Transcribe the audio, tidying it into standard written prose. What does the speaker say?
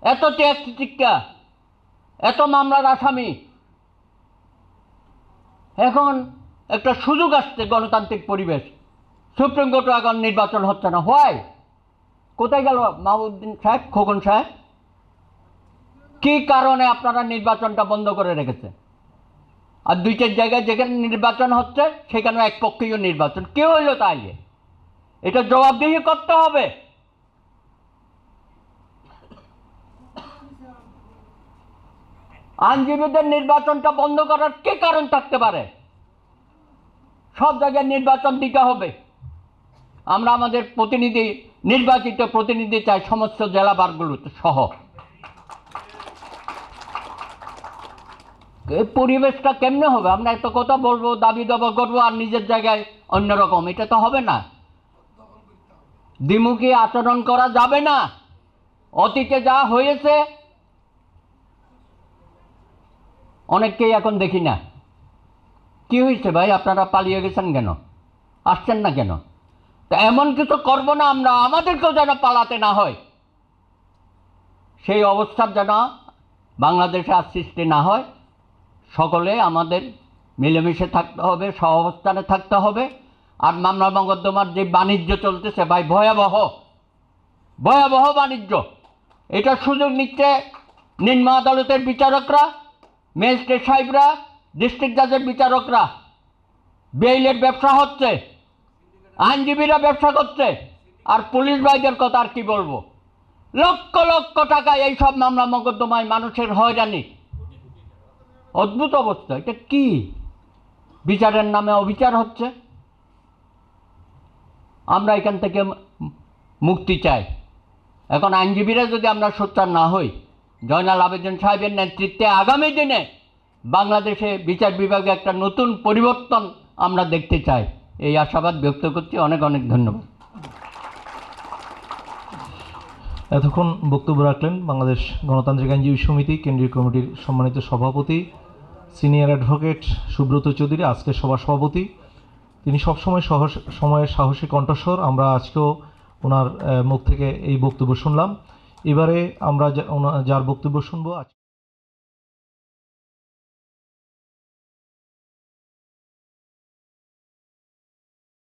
এত ট্যাক্স টিক্কা, এত মামলার আসামি। এখন একটা সুযোগ আসছে, গণতান্ত্রিক পরিবেশ, সুপ্রিম কোর্টে এখন নির্বাচন হচ্ছে না। হোয়াই? কোথায় গেল মাহবুবুদ্দিন সাহেব, খোকন সাহেব? কি কারণে আপনারা নির্বাচনটা বন্ধ করে রেখেছেন? আর দুইটার জায়গায় যেখানে নির্বাচন হচ্ছে সেখানে একপক্ষীয় নির্বাচন। কে হইল তাইলে? এটা জবাবদিহি করতে হবে। আইনজীবীদের নির্বাচনটা বন্ধ করার কি কারণ থাকতে পারে? সব জায়গায় নির্বাচন দিতে হবে। আমরা আমাদের প্রতিনিধি, নির্বাচিত প্রতিনিধি চাই সমস্ত জেলা বারগুলোতে সহ। এই পরিবেশটা কেমনে হবে? আমরা এত কথা বলবো, দাবি দাবা করবো, আর নিজের জায়গায় অন্যরকম। এটা তো হবে না। দ্বিমুখী আচরণ করা যাবে না। অতীতে যা হয়েছে অনেককেই এখন দেখি না। কি হয়েছে ভাই? আপনারা পালিয়ে গেছেন কেন? আসছেন না কেন? তো এমন কিছু করবো না আমরা, আমাদেরকেও যেন পালাতে না হয়, সেই অবস্থার যেন বাংলাদেশে আর সৃষ্টি না হয়। সকলে আমাদের মিলেমিশে থাকতে হবে, সহাবস্থানে থাকতে হবে। আর মামলা মোকদ্দমার যে বাণিজ্য চলতেছে ভাই, ভয়াবহ ভয়াবহ বাণিজ্য। এটা সুযোগ নিচ্ছে নিম্ন আদালতের বিচারকরা, ম্যাজিস্ট্রেট সাহেবরা, ডিস্ট্রিক্ট জাজের বিচারকরা। বেইলের ব্যবসা হচ্ছে, আইনজীবীরা ব্যবসা করছে, আর পুলিশ ভাইদের কথা আর কি বলবো। লক্ষ লক্ষ টাকা এইসব মামলা মোকদ্দমায় মানুষের হয়রানি। অদ্ভুত অবস্থা। এটা কি? বিচারের নামে অবিচার হচ্ছে। আমরা এখান থেকে মুক্তি চাই। এখন আইনজীবীরা যদি আমরা সোচ্চার না হই, জয়নাল আবেদিন সাহেবের নেতৃত্বে আগামী দিনে বাংলাদেশে বিচার বিভাগে একটা নতুন পরিবর্তন আমরা দেখতে চাই, এই আশাবাদ ব্যক্ত করছি। অনেক অনেক ধন্যবাদ। এতক্ষণ বক্তব্য রাখলেন বাংলাদেশ গণতান্ত্রিক আইনজীবী সমিতি কেন্দ্রীয় কমিটির সম্মানিত সভাপতি সিনিয়র অ্যাডভোকেট সুব্রত চৌধুরী, আজকের সভার সভাপতি। তিনি সবসময় সময়ের সাহসী কণ্ঠস্বর। আমরা আজকেও ওনার মুখ থেকে এই বক্তব্য শুনলাম। এবারে আমরা যার বক্তব্য শুনবো।